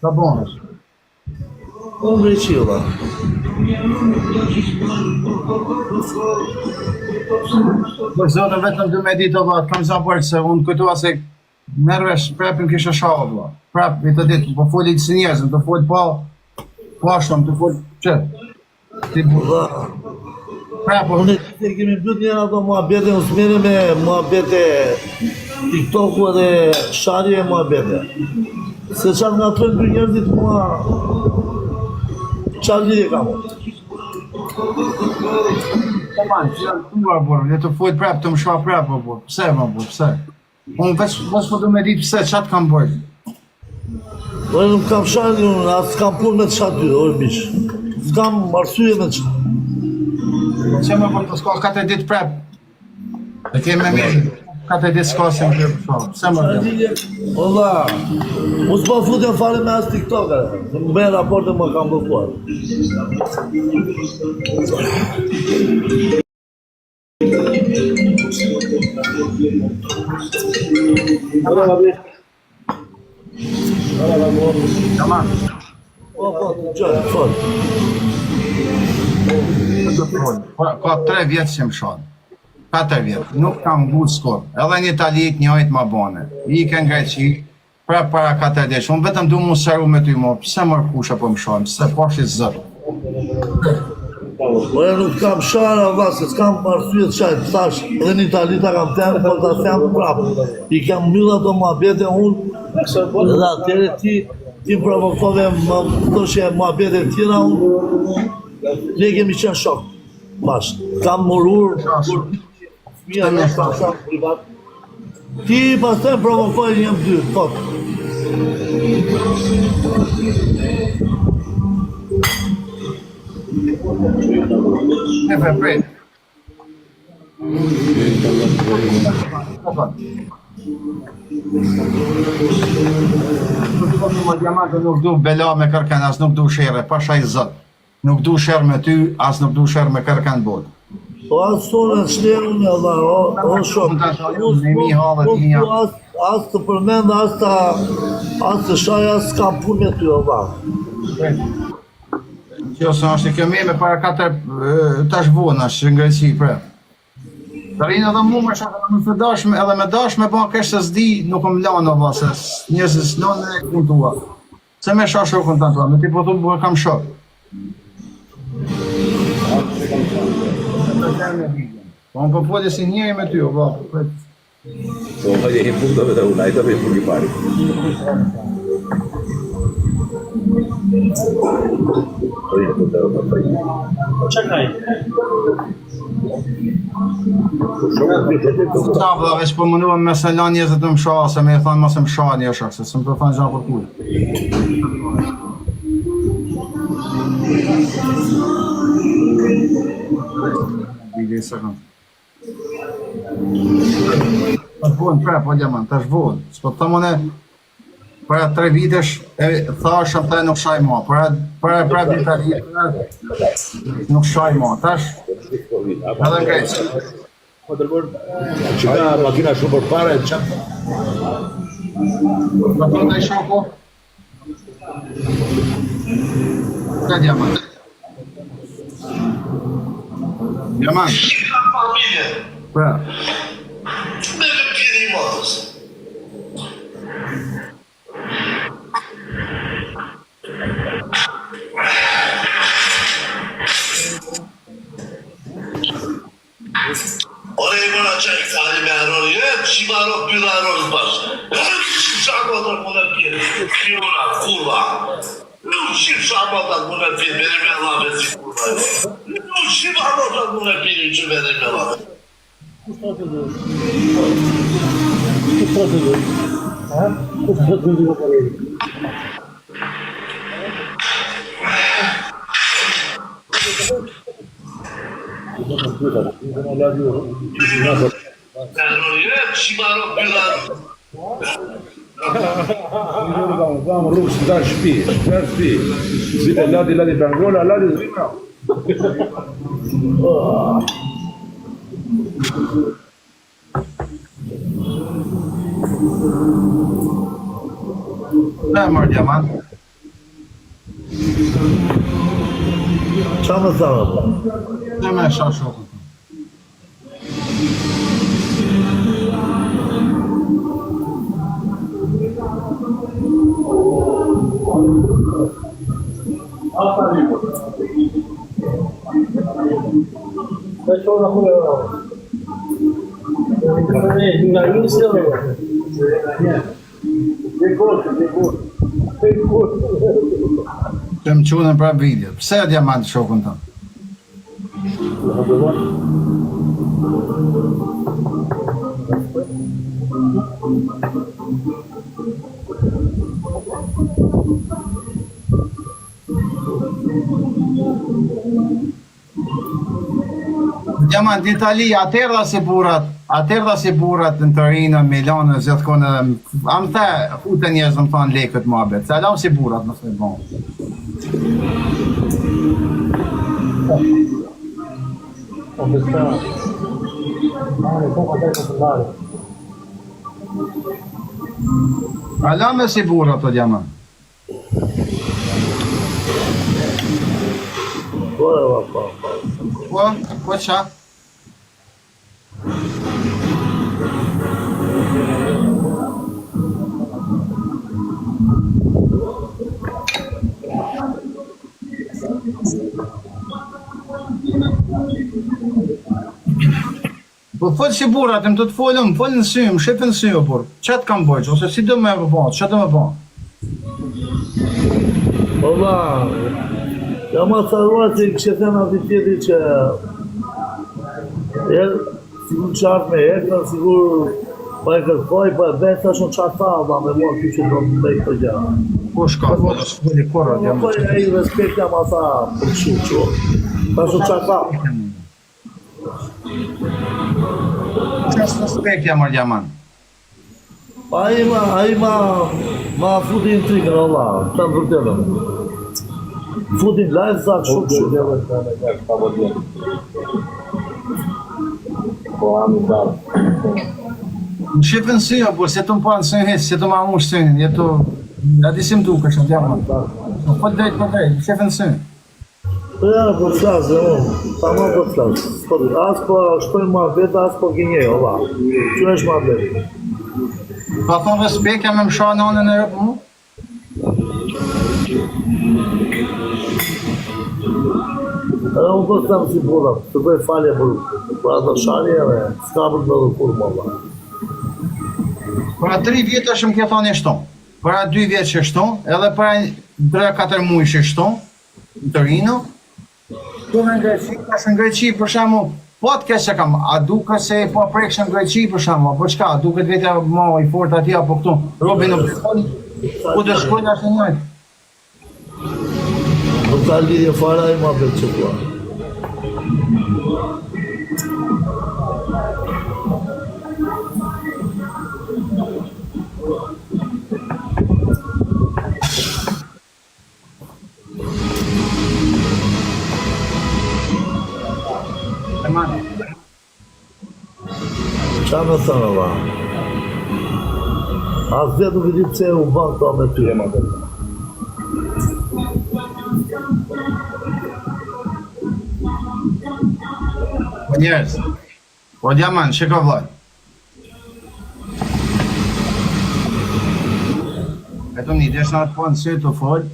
Tá bom. Vamos ver tio lá. Po zotë vetëm 12 ditë valla, kam za bërë se unë kujtova se merresh prapë kisha shahur valla. Prapë të ditë po foli si njerëz, të fol po ashtu, të fol çe. Ti Valla. prapë Unë të kemi bëtë njëra ato muhabete, unë smere me muhabete TikTok-u edhe sharje e muhabete. Se qatë nga të dy njerëzit mua, qatë lidhje kam. Tamam, tua bërë, ne të fol prapë të më shoh prapë po. Pse më po, pse? Unë veç po të më di pse çat kam bërë. Unë nuk kam sharje, unë as kam punë me të shatë ty, orë bish. S'kam arsye me të shatë. Që më bërë të s'ka 4 ditë prapë. E kemë me mirë. 4 ditë s'ka se më bërë shoh. Pse më bërë? Olla, mos po futën fare me as TikTok-a, se më bëjnë raporte më kam blokuar. Tamam. Po, të gjoj, fol. Ka 3 vjetë që më shonë. 4 vjetë, nuk kam gutë skor. Edhe një talit njëjtë ma bane. Ike nga qi, prapë para 4 vjetë. Unë vetëm du mu sëru me ty mo, pse mërë kusha po më shonë, pse poshtë zërë. Unë nuk kam shara, valla, se s'kam arsye të shajt, thash, edhe një talita kam temë, po ta them prapë. I kam mbyll ato muhabete unë, edhe atëre ti provokove më thoshe muhabete tjera unë, ne kemi qenë shok, bashkë. Kam murur, kur fëmija në shkasam privat. Ti pas të provokoj një dy, thot. E prej. Nuk du bela me kërken, as nuk du shere, pasha I zët. Nuk du shere me ty, as nuk du shere me kërken botë. Po asë tonë të shlerën e dha, o shumë. Asë të përmend, asë të shaj, asë kam punë me ty, o dha. Që ose është kjo me para 4 tash vona, është nga Greqi pre. Të rinë edhe mu më shaka më fëdashme, edhe me dashme ba kesh se s'di nuk më lanë ova, se njëzës lanë e kënë tua. Se me shak shokën të tua, me ti po të bërë kam shok. Po më përpodi si njëri me ty, ova. Po më jeni punktove të unajta me punë I pari. Czekaj. Ta vëlla, veç po mënuam me se lanë njëzët të më shoha, se me e thanë mos e më shoha një shak, se së më të thanë gjanë për kullë. Bide I sekund. Ta shvonë pre, po djeman, ta shvonë. S'po të thamone, para 3 vitesh, thashëm të nuk shaj ma, para dita nuk shaj ma, tash, edhe Greqë. Që ka makina shumë për pare, qatë? Në të të I shoko? Ka Diamant. Diamant. Pra. Me me pjeri motës. Ore I mëna qaj këtari me arroni, që ma arro pjera arroni bashkë. Që shako të mëna pjeri, që mëna kurva. Nuk që shako të mëna pjeri, beri me lave si kurva. Nuk që shako të mëna pjeri, që beri me lave. Vamo rrugë së darë shpi, Vite ladi Bengola, ladi Zvina. Ne mërë diamant. Qa më thara, po? Ne me shokun. Që më qunën pra video. Pse diamant shokun tënë? Diamant, në Itali, atërda si burat në Torino, Milano, zëthkone, am the, fute njerëz më thonë lekët muhabet, se alam si burat më thë bon. Alam e si burat o diamant. Po qa? Po folë si burat, më të folëm, folë në sy, më shepë në sy o burë. Qa të kam bëjqë, ose si do me e bëjqë, qa të me bëjqë? Ola, jam atëruar që i këshetën ati tjeti që sigur qartë me ekër, sigur pa e kërkoj, pa e vetë është në qatë ta, da me mua kjo që do të bëjtë të gjatë. Po shka, po të shkëllë i korra, Po e i respekt jam ata për shumë që, ta është në qatë ta. Qështë respekt jam diamant? A i ma futi në trikën, Allah, të në vërtetën. Futi në lajtë zakë shumë shumë. Më shifën sy, por se të më pa në sy hecë, se të ma mu shtynin, jetu, ja disim duke është diamant. Po drejt, më shifën sy. Po ja, po të flasë, ta ma po të flasë. As po shtojnë ma vetë, as po gjenjej, Allah. Që është ma vetë? Pa thonë respekt, jam e më shoha në anën e rëpë mu? Edhe unë po të temë si burat, të bëj falje për ato shani edhe, s'ka për të dhe kur më Allah. Para 3 vjetë është më ke thonë e shtonë, para 2 vjetë që shtonë, edhe para 3-4 mujë që shtonë, në Torino, tu në Greqi, është në Greqi për shamu, po të kesë që kam, a duke se po prekshë në Greqi për shamu, apo qka, a duke të vete ma i fort ati, apo këtu, Robin në përshkoni, ku të shkojnë ashtë njëjtë. Në ka lidhje fara i ma vetë që kua. Qa me thënë, Allah? Asë dhe nuk e di pse u banë ta me ty. Po njerës, po diamant, që ka vlaj? Eto një desh në atë po në sy të folë.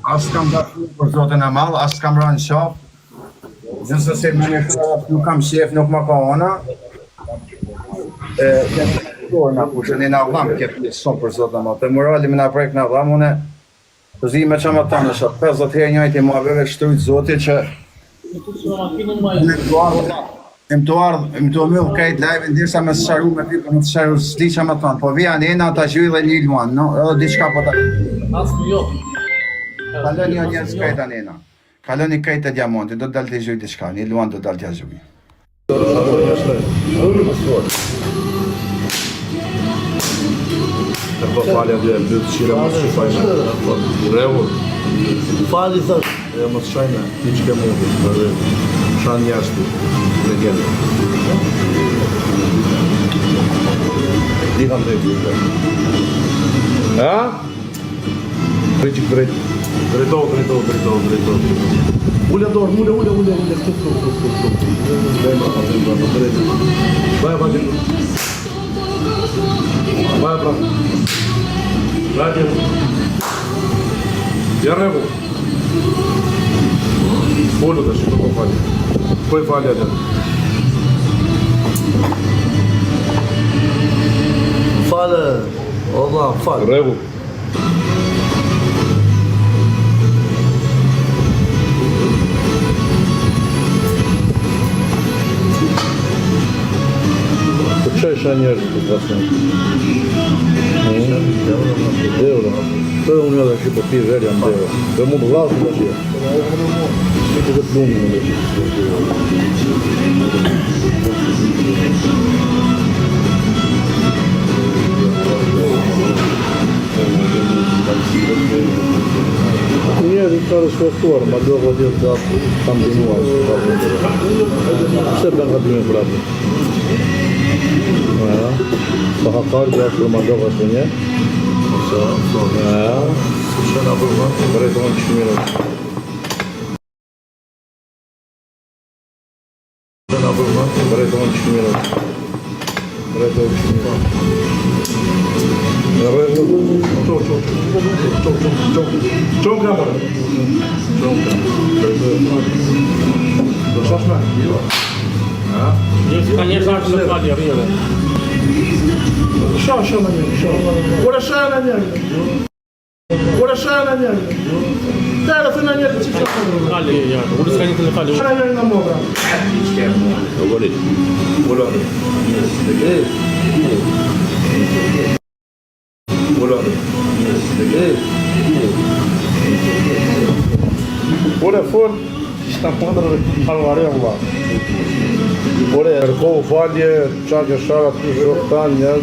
Asë kam dashu për zotën e malë, asë kam rënë shafë. Nëse se më në shafë nuk kam shef, nuk më ka ona. Në kushën e në avlam këtë shumë për zotën e malë. Të morali me në prejkë në avlam, une të zi me që më të në shatë 50 herë njëjtë i muaveve shtrujtë zotit që Im të mëllë kajtë live në dirësa me së sharu me pipë, me të sharu s'di që më tonë, po vija njëna të gjyë dhe një luan, no? Edhe diçka po të... Kaloni o njerës kajtë njëna. Kaloni kajtë e diamanti, do të dalë të gjyë diçka, një luan do të dalë të gjyë. E po falja dhe e bëtë qire më që fajnë. Revur. Fali thësh. E më të shajnë, ti që ke mundi, shanë jashtë, legende. kam drejt. Ha? Drejt. Drejto. Ule dorë, ule. Baja pa gjithë. Baja pra. Baja gjithë. Jarrevo. Polo da shi, po falje. Po e falje atë. Fale, Allah, fale. Revo. Që isha njerëzit të pasën? Euro. Të unë edhe që për pi verja në euro. Dhe mu të vlasë të që. Që të të plumë në dhe. Njerëzit të respektuar, ma do vëdhjo të atë kam dinuar. Pse të nga dinë për atë? Po hakar dhe ashtë më do vështë një. Që nga përma? Bërejtë më që mirë. Që nga përma? Bërejtë më që mirë. Qo kamër. Do shash me? Конечно, что falje, rrëve. Shasha në njërë, Kore shasha në njërë. Tere të në njërë, që shasha në njërë. Falje, ja, unë s'ka një të në falje. Shasha në njërë në mogra. Golit. Ore fort, shta pëndrë halvare Allah. Ore, kërkohu falje, qaqë shara të shoktan një.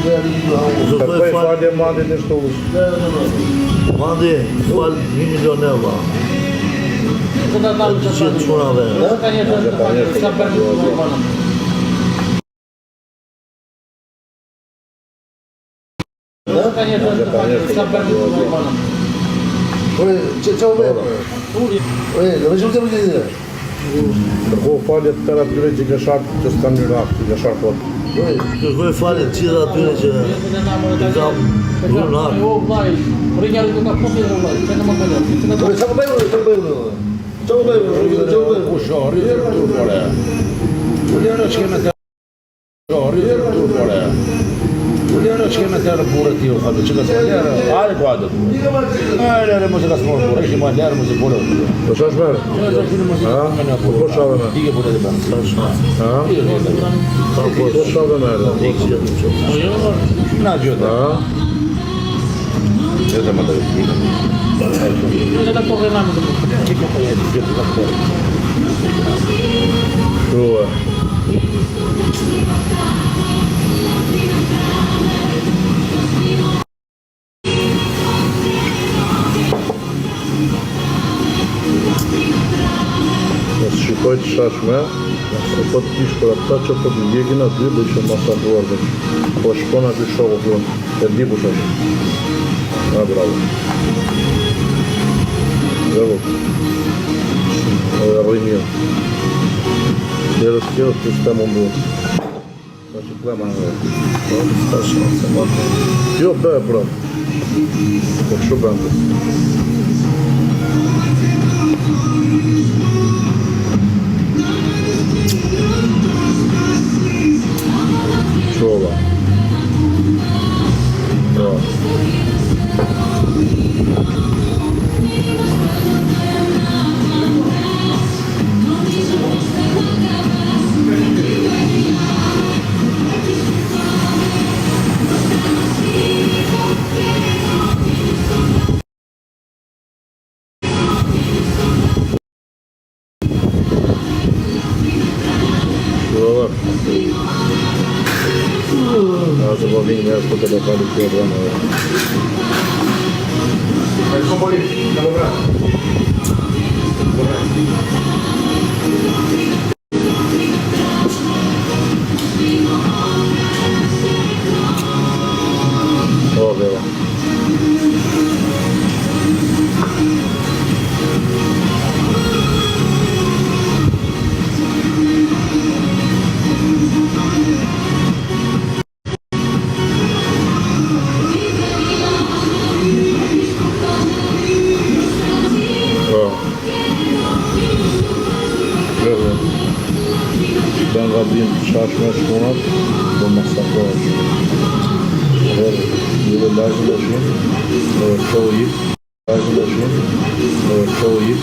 Kërkoj falje mandi në shtullës. Mandi, falë 1 milion euro. Të da dalë që Që të shunave. ka një të falje, s'ka bërë në të banëm. Ka një të falje, s'ka bërë në të banëm. Kërkohu falje të tëra tyre që gësharë që s'kan një rakë, që gësharë pot. Kërkoj falje të qira atyre që i kam një nakë. Jo, vlaj, rrinjarë të ka punë dhe vlaj, që në më bëllë. Lera që keme tërë burë t'i u thëtë, që ka s'ma lera, ari ku adët. Lera mu që ka s'ma burë, ishtë ma lera mu që burë. Do shash merë? Po shavë me? Tike burë dhe bërë. Po shavë merë? Na gjëtë. Gjëtë më të rëtë. Në da kohë rënamë dhe më. Që kjo për jetë, gjëtë ka të Shruë. Nësë shikoj të shashme, po të kish për ata që po të ndjekin aty dhe që masakruar dhe po shkon aty shokë të e di po shash. Bravo. Bravo. E rrëmjë. Djerës kjerës të shte më mbërë. Sa që klema në rrë. Jo, be, bro. Po që bëndë. Čova. Bravo. Azi po vinë njerëz për të lokali të rëmë. shashme shkunat, do masakrojnë shumë. Edhe një lajzën dhe shumë, edhe këto i, lajzën dhe shumë, edhe këto i,